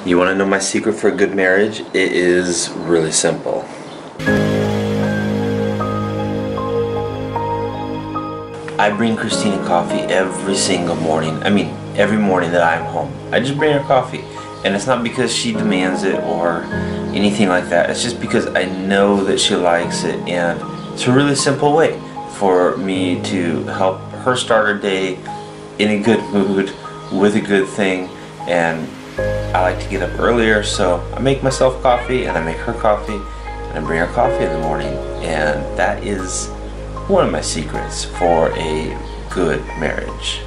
You want to know my secret for a good marriage? It is really simple. I bring Christina coffee every single morning. I mean, every morning that I'm home. I just bring her coffee. And it's not because she demands it or anything like that. It's just because I know that she likes it. And it's a really simple way for me to help her start her day in a good mood with a good thing. And I like to get up earlier, so I make myself coffee and I make her coffee and I bring her coffee in the morning. And that is one of my secrets for a good marriage.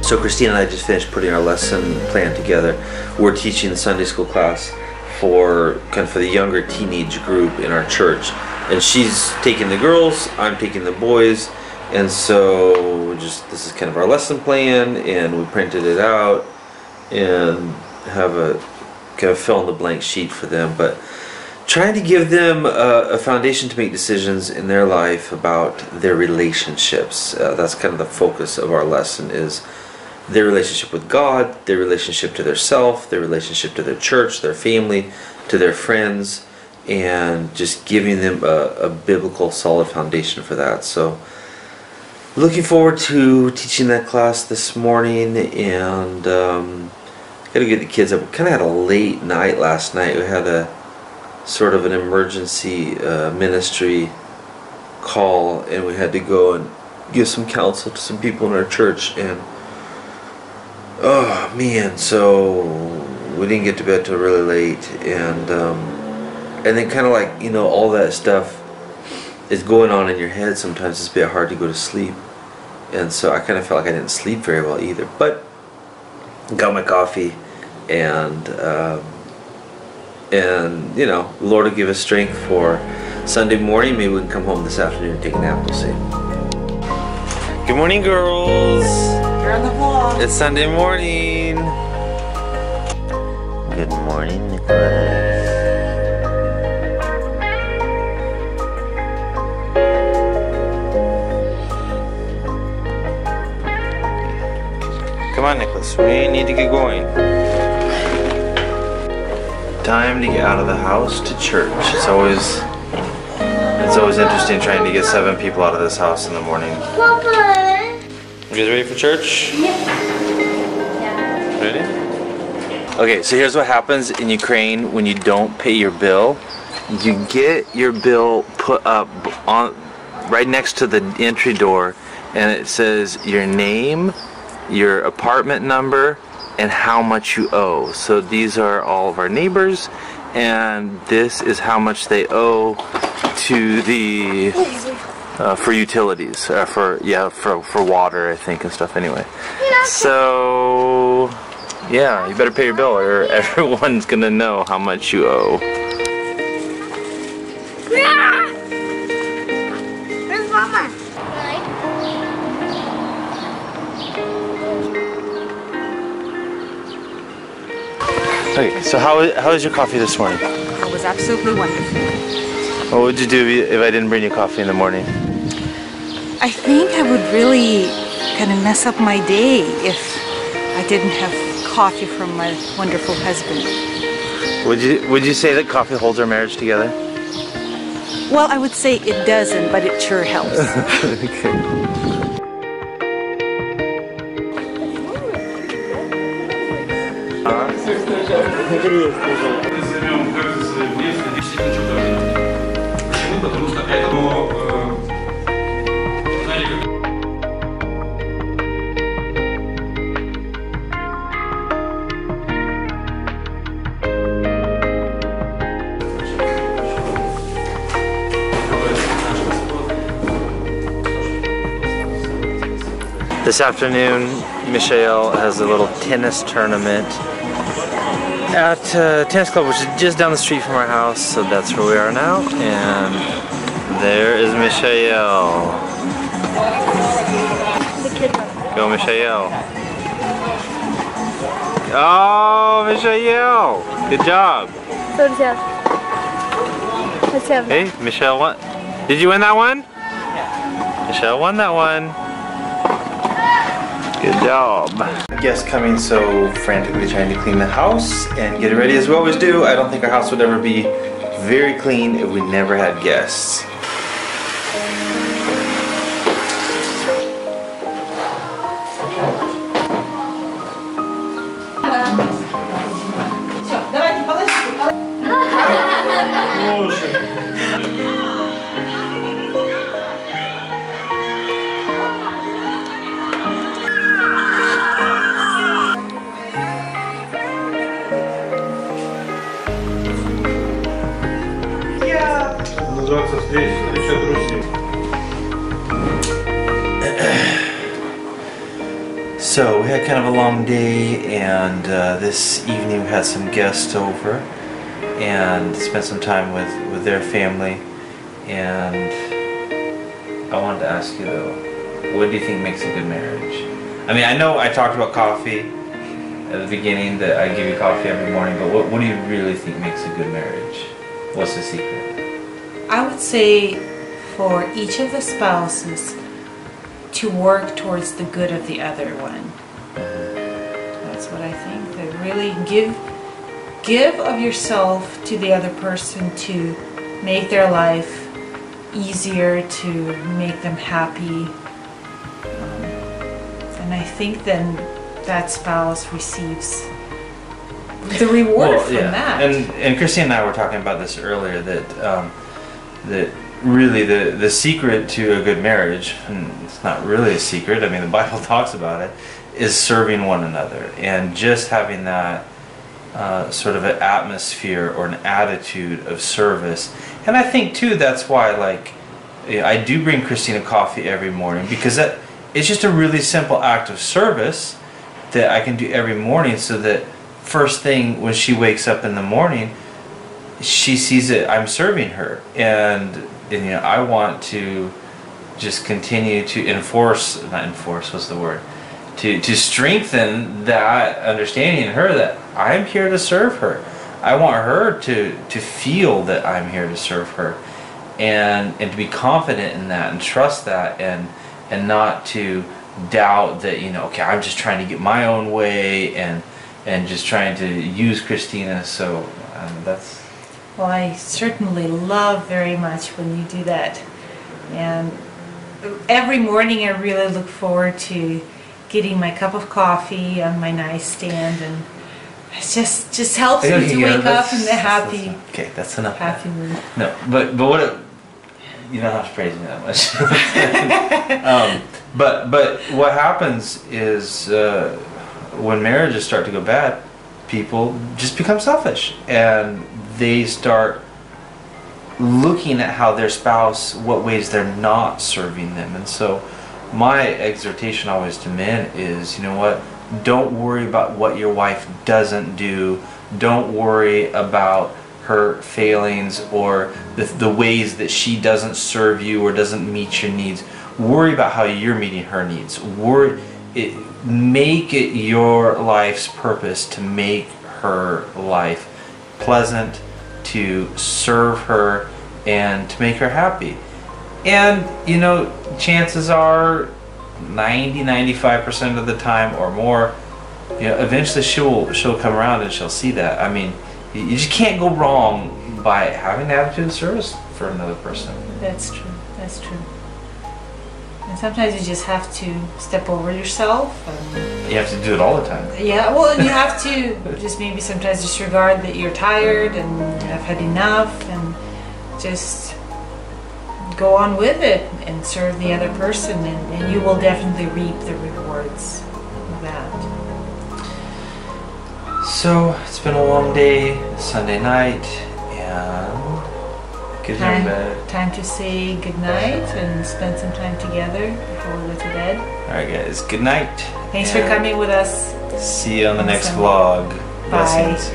So Christina and I just finished putting our lesson plan together. We're teaching the Sunday school class for the younger teenage group in our church, and she's taking the girls, I'm taking the boys, and so this is kind of our lesson plan, and we printed it out and have a kind of fill in the blank sheet for them, but trying to give them a foundation to make decisions in their life about their relationships. That's kind of the focus of our lesson, is their relationship with God, their relationship to their self, their relationship to their church, their family, to their friends, and just giving them a biblical solid foundation for that. So looking forward to teaching that class this morning, and gotta get the kids up. We kind of had a late night last night. We had a sort of an emergency ministry call, and we had to go and give some counsel to some people in our church, and oh man, so we didn't get to bed till really late, and then kind of like, you know, all that stuff is going on in your head. Sometimes it's a bit hard to go to sleep, and so I kind of felt like I didn't sleep very well either, but got my coffee, and you know, the Lord will give us strength for Sunday morning. Maybe we can come home this afternoon and take a nap, we'll see. Good morning, girls. You're on the vlog. It's Sunday morning. Good morning, Nicholas. Come on, Nicholas. We need to get going. Time to get out of the house to church. It's always interesting trying to get 7 people out of this house in the morning. Papa. You guys ready for church? Yeah. Ready? Okay, so here's what happens in Ukraine when you don't pay your bill. You get your bill put up on right next to the entry door, and it says your name, your apartment number, and how much you owe. So these are all of our neighbors, and this is how much they owe to the for utilities, for water, I think, and stuff. Anyway, so yeah, you better pay your bill, or everyone's gonna know how much you owe. Where's Mama? Okay, so how is your coffee this morning? It was absolutely wonderful. What would you do if I didn't bring you coffee in the morning? I think I would really kind of mess up my day if I didn't have coffee from my wonderful husband. Would you say that coffee holds our marriage together? Well, I would say it doesn't, but it sure helps. Okay. This afternoon, Michael has a little tennis tournament at tennis club, which is just down the street from our house, so that's where we are now. And there is Michael. Go, Michael. Oh, Michael! Good job. Let's have Hey, Michelle won. Did you win that one? Yeah. Michelle won that one. Good job. Guests coming, so frantically trying to clean the house and get it ready as we always do. I don't think our house would ever be very clean if we never had guests. So we had kind of a long day, and this evening we had some guests over and spent some time with their family. And I wanted to ask you though, what do you think makes a good marriage? I mean, I know I talked about coffee at the beginning, that I give you coffee every morning, but what do you really think makes a good marriage? What's the secret? I would say for each of the spouses to work towards the good of the other one. That's what I think. That really give of yourself to the other person to make their life easier, to make them happy. And I think then that spouse receives the reward from that. And Christine and I were talking about this earlier, that that really the secret to a good marriage, and it's not really a secret, I mean the Bible talks about it, is serving one another and just having that sort of an atmosphere or an attitude of service. And I think too that's why, like, I do bring Christina coffee every morning, because it's just a really simple act of service that I can do every morning, so that first thing when she wakes up in the morning, she sees that I'm serving her. And you know, I want to just continue to to strengthen that understanding in her that I'm here to serve her. I want her to feel that I'm here to serve her, and to be confident in that and trust that, and not to doubt that, you know, okay, I'm just trying to get my own way and just trying to use Christina. So that's... Well, I certainly love very much when you do that. And every morning I really look forward to getting my cup of coffee on my nightstand, and it just helps me to wake up in the happy. Okay, that's enough. Happy mood. No, but what you don't have to praise me that much. But what happens is when marriages start to go bad, people just become selfish, and they start looking at how their spouse, what ways they're not serving them. And so my exhortation always to men is, you know what, don't worry about what your wife doesn't do. Don't worry about her failings or the ways that she doesn't serve you or doesn't meet your needs. Worry about how you're meeting her needs. Make it your life's purpose to make her life pleasant, to serve her, and to make her happy. And you know, chances are 90-95% of the time or more, you know, eventually she'll come around and she'll see that. I mean, you just can't go wrong by having an attitude of service for another person. That's true. That's true. And sometimes you just have to step over yourself. And you have to do it all the time. Yeah, well, you have to just maybe sometimes disregard that you're tired and have had enough, and just go on with it and serve the other person, and you will definitely reap the rewards of that. So it's been a long day, Sunday night, and time to say good night and spend some time together before we go to bed. Alright guys, good night. Thanks for coming with us. See you on the next vlog. Bye. Blessings.